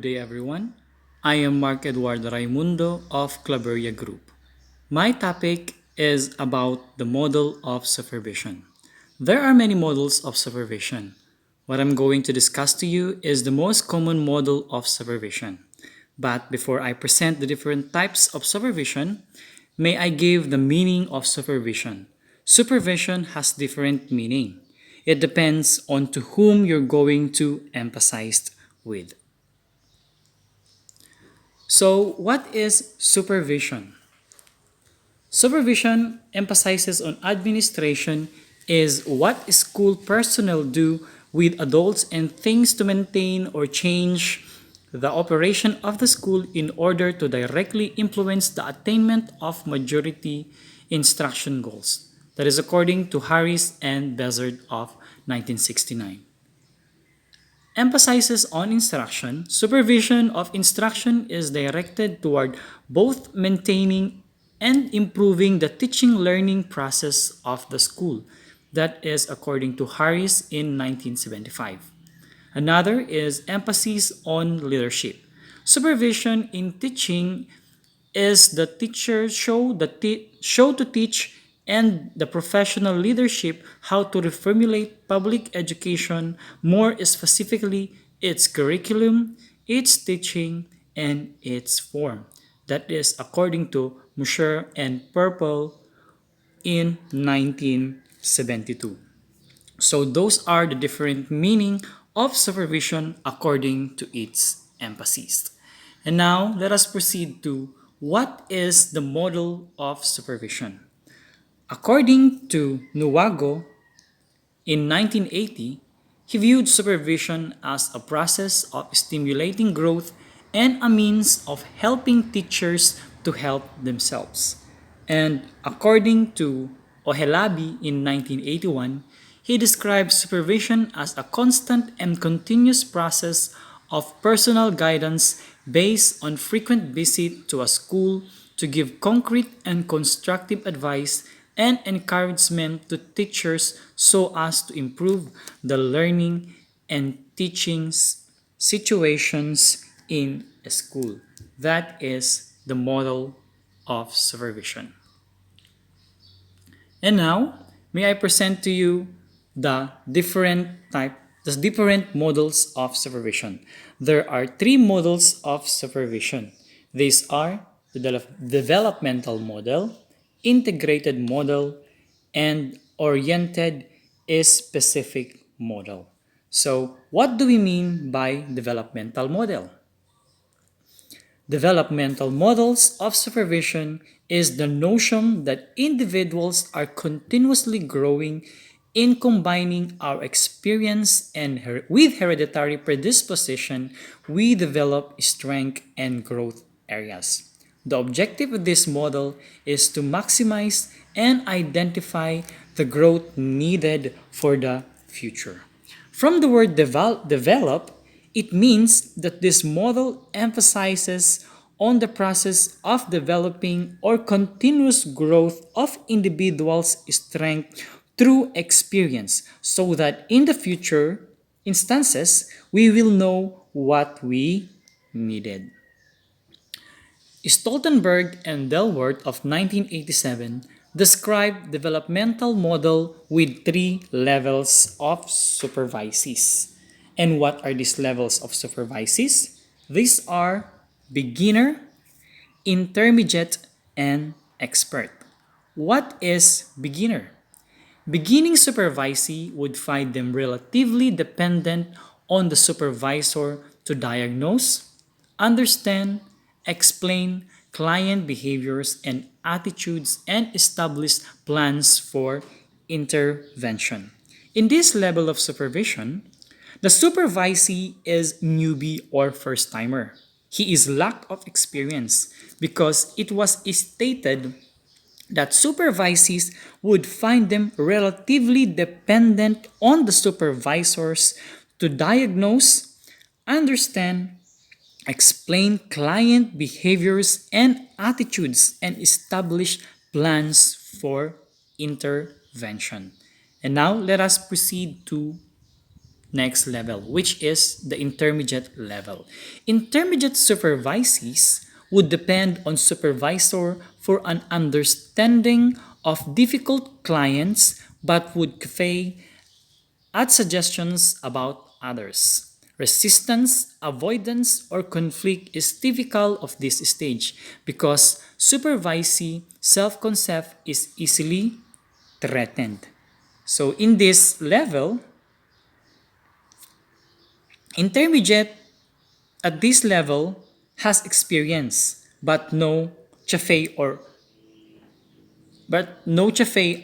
day, everyone. I am Mark Eduardo Raimundo of Claveria Group. My topic is about the model of supervision. There are many models of supervision. What I'm going to discuss to you is the most common model of supervision. But before I present the different types of supervision, may I give the meaning of supervision. Supervision has different meaning. It depends on to whom you're going to emphasize with. So, what is supervision? Supervision emphasizes on administration is what school personnel do with adults and things to maintain or change the operation of the school in order to directly influence the attainment of majority instruction goals. That is according to Harris and Bezard of 1969. Emphasizes on instruction. Supervision of instruction is directed toward both maintaining and improving the teaching learning process of the school. That is according to Harris in 1975. Another is emphasis on leadership. Supervision in teaching is the teacher show to teach and the professional leadership how to reformulate public education, more specifically its curriculum, its teaching, and its form. That is according to Musher and Purple in 1972. So those are the different meaning of supervision according to its emphasis. And now let us proceed to what is the model of supervision. According to Nuwago in 1980, he viewed supervision as a process of stimulating growth and a means of helping teachers to help themselves. And according to Ohelabi in 1981, he describes supervision as a constant and continuous process of personal guidance based on frequent visit to a school to give concrete and constructive advice and encouragement to teachers so as to improve the learning and teaching situations in a school. That is the model of supervision. And now, may I present to you the different models of supervision. There are three models of supervision. These are the developmental model, integrated model, and oriented specific model. So, what do we mean by developmental model? Developmental models of supervision is the notion that individuals are continuously growing in combining our experience and with hereditary predisposition, we develop strength and growth areas. The objective of this model is to maximize and identify the growth needed for the future. From the word develop, it means that this model emphasizes on the process of developing or continuous growth of individuals' strength through experience so that in the future instances we will know what we needed. Stoltenberg and Delworth of 1987 described developmental model with three levels of supervises. And what are these levels of supervises? These are beginner, intermediate, and expert. What is beginner? Beginning supervisee would find them relatively dependent on the supervisor to diagnose, understand, explain client behaviors and attitudes, and establish plans for intervention. In this level of supervision, the supervisee is newbie or first timer. He is lack of experience because it was stated that supervisees would find them relatively dependent on the supervisors to diagnose, understand, explain client behaviors and attitudes, and establish plans for intervention. And now let us proceed to next level, which is the intermediate level. Intermediate supervisees would depend on supervisor for an understanding of difficult clients but would cafe add suggestions about others. Resistance, avoidance, or conflict is typical of this stage because supervisee self-concept is easily threatened. So in this level, intermediate at this level has experience but no cafe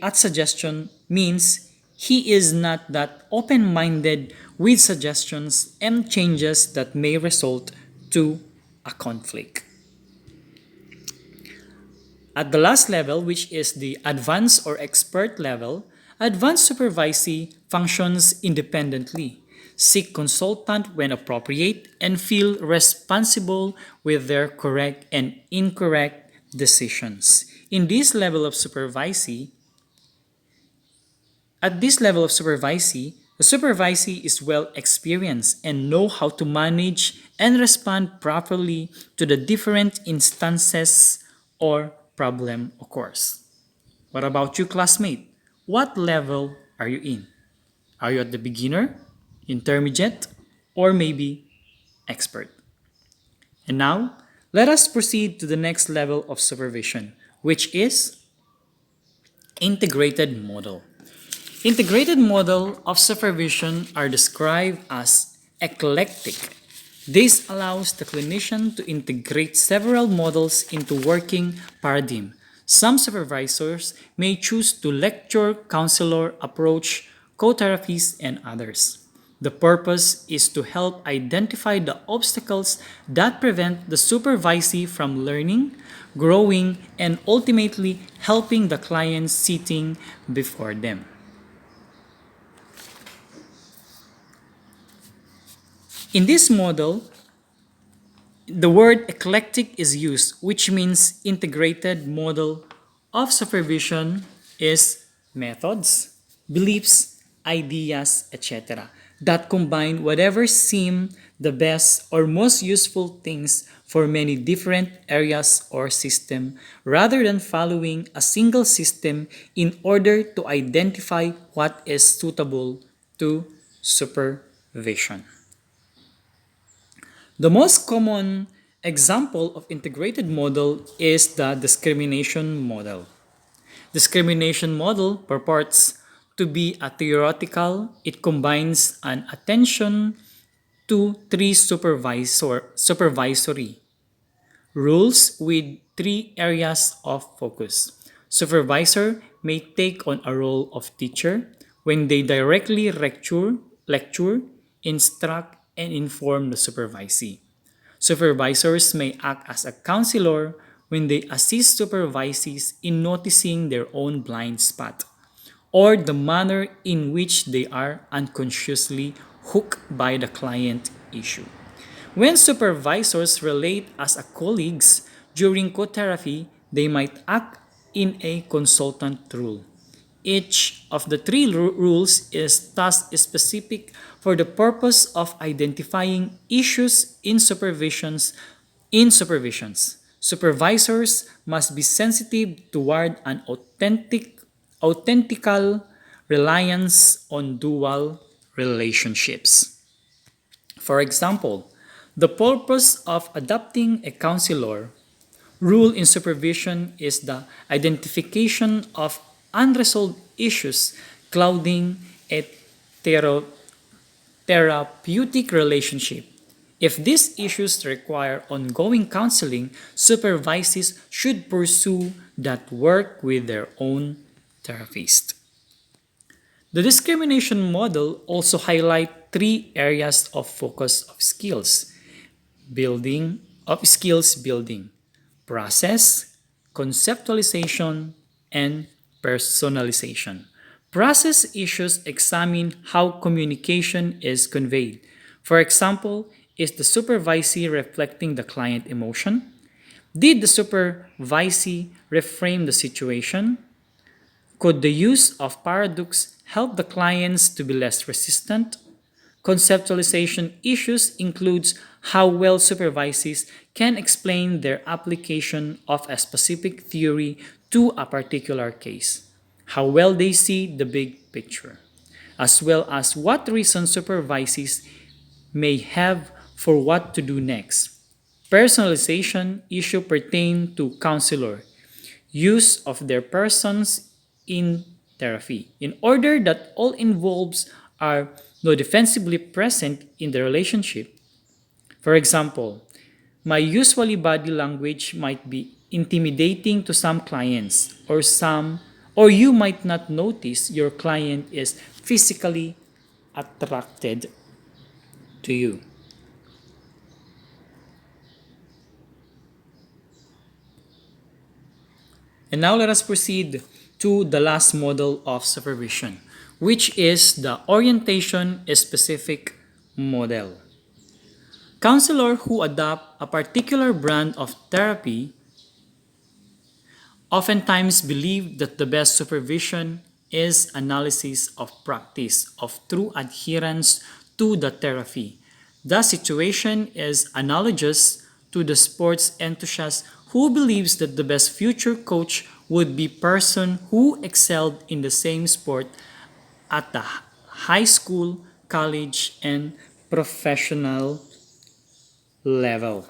at suggestion means he is not that open-minded with suggestions and changes that may result to a conflict. At the last level, which is the advanced or expert level, advanced supervisee functions independently, seek consultant when appropriate, and feel responsible with their correct and incorrect decisions. In this level of supervisee, At this level of supervisee, the supervisee is well experienced and know how to manage and respond properly to the different instances or problem occurs. What about you, classmate? What level are you in? Are you at the beginner, intermediate, or maybe expert? And now, let us proceed to the next level of supervision, which is integrated model. Integrated model of supervision are described as eclectic. This allows the clinician to integrate several models into working paradigm. Some supervisors may choose to lecture, counselor, approach, co-therapies, and others. The purpose is to help identify the obstacles that prevent the supervisee from learning, growing, and ultimately helping the client sitting before them. In this model, the word eclectic is used, which means integrated model of supervision is methods, beliefs, ideas, etc. that combine whatever seem the best or most useful things for many different areas or system rather than following a single system in order to identify what is suitable to supervision. The most common example of integrated model is the discrimination model. Discrimination model purports to be a theoretical. It combines an attention to three supervisory rules with three areas of focus. Supervisor may take on a role of teacher when they directly lecture, instruct, and inform the supervisee. Supervisors may act as a counselor when they assist supervisees in noticing their own blind spot or the manner in which they are unconsciously hooked by the client issue. When supervisors relate as a colleagues during co-therapy, they might act in a consultant role. Each of the three rules is task specific for the purpose of identifying issues in supervisions. Supervisors must be sensitive toward an authentical reliance on dual relationships. For example, the purpose of adopting a counselor rule in supervision is the identification of unresolved issues clouding a thero- therapeutic relationship. If these issues require ongoing counseling, supervisees should pursue that work with their own therapist. The discrimination model also highlights three areas of focus of skills building, process, conceptualization, and personalization. Process issues examine how communication is conveyed. For example, is the supervisee reflecting the client emotion? Did the supervisee reframe the situation? Could the use of paradox help the clients to be less resistant? Conceptualization issues includes how well supervisees can explain their application of a specific theory to a particular case, how well they see the big picture, as well as what reasons supervisees may have for what to do next. Personalization issue pertain to counselor use of their persons in therapy in order that all involved are no defensively present in the relationship. For example, my usually body language might be intimidating to some clients or you might not notice your client is physically attracted to you. And now let us proceed to the last model of supervision, which is the orientation specific model. Counselors who adopt a particular brand of therapy oftentimes believe that the best supervision is analysis of practice of true adherence to the therapy. The situation is analogous to the sports enthusiast who believes that the best future coach would be person who excelled in the same sport at the high school, college, and professional level.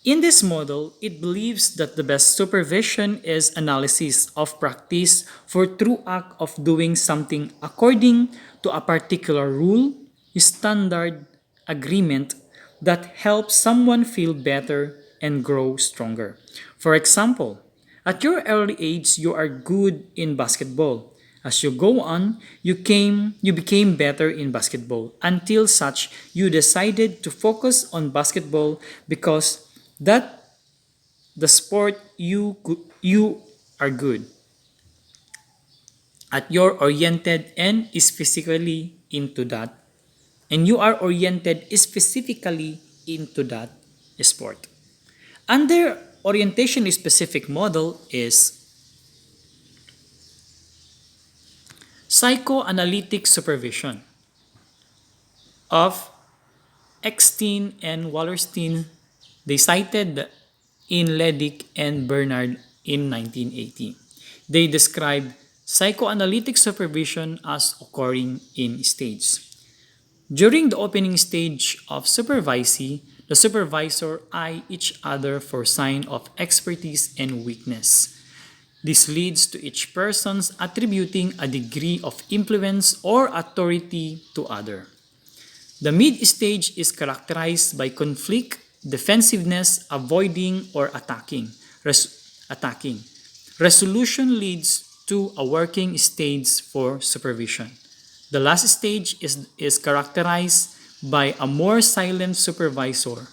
In this model, it believes that the best supervision is analysis of practice for true act of doing something according to a particular rule, standard, agreement that helps someone feel better and grow stronger. For example, at your early age, you are good in basketball. As you go on, you became better in basketball until such you decided to focus on basketball because that the sport you are good at you're oriented and specifically into that and you are oriented specifically into that sport. Under orientation specific model is psychoanalytic supervision of Eckstein and Wallerstein. They cited in Ledick and Bernard in 1980. They described psychoanalytic supervision as occurring in stages. During the opening stage of supervisee, the supervisor eye each other for sign of expertise and weakness. This leads to each person's attributing a degree of influence or authority to other. The mid stage is characterized by conflict, defensiveness, avoiding, or attacking. Resolution leads to a working stage for supervision. The last stage is characterized by a more silent supervisor,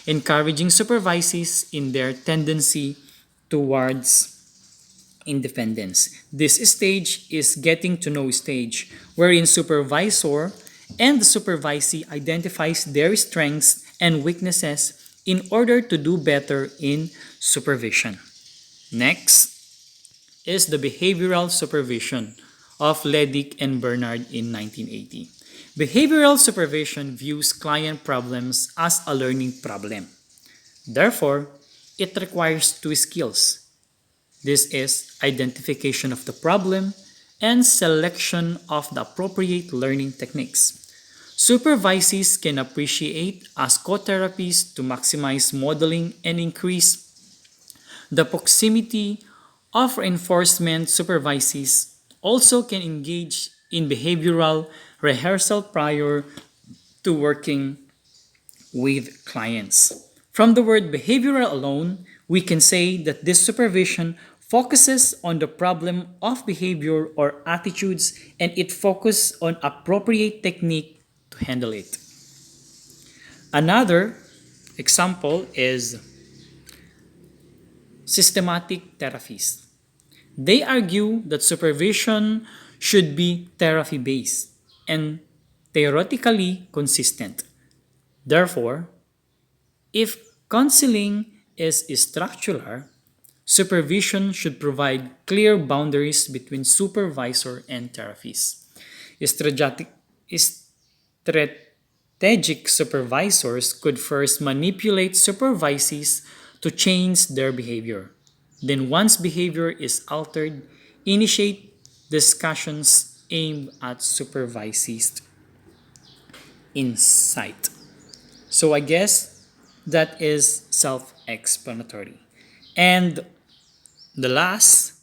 encouraging supervisees in their tendency towards independence. This stage is getting to know stage, wherein supervisor and the supervisee identifies their strengths and weaknesses in order to do better in supervision. Next is the behavioral supervision of Ledick and Bernard in 1980. Behavioral supervision views client problems as a learning problem. Therefore, it requires two skills. This is identification of the problem and selection of the appropriate learning techniques. Supervisees can appreciate as co-therapies to maximize modeling and increase the proximity of reinforcement. Supervisees also can engage in behavioral rehearsal prior to working with clients. From the word behavioral alone, we can say that this supervision focuses on the problem of behavior or attitudes and it focuses on appropriate technique to handle it. Another example is systematic therapies. They argue that supervision should be therapy-based and theoretically consistent. Therefore, if counseling is structural, supervision should provide clear boundaries between supervisor and therapist. Strategic, strategic supervisors could first manipulate supervisees to change their behavior. Then, once behavior is altered, initiate discussions aimed at supervisees' insight. So, I guess that is self explanatory. And the last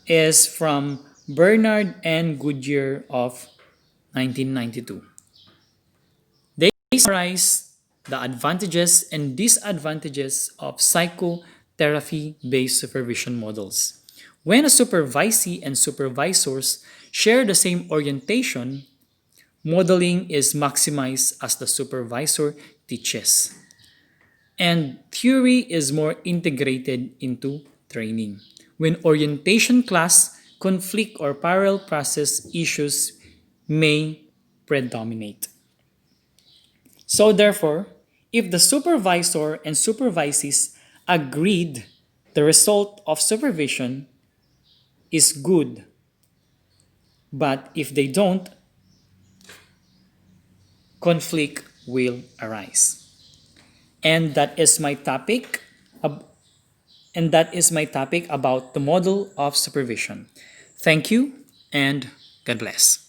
is from Bernard and Goodyear of 1992. They summarize the advantages and disadvantages of psychotherapy based supervision models. When a supervisee and supervisors share the same orientation, modeling is maximized as the supervisor teaches, and theory is more integrated into training. When orientation class, conflict, or parallel process issues may predominate. So, therefore, if the supervisor and supervisees agreed the result of supervision is good, but if they don't, conflict will arise. And that is my topic. And that is my topic about the model of supervision. Thank you and God bless.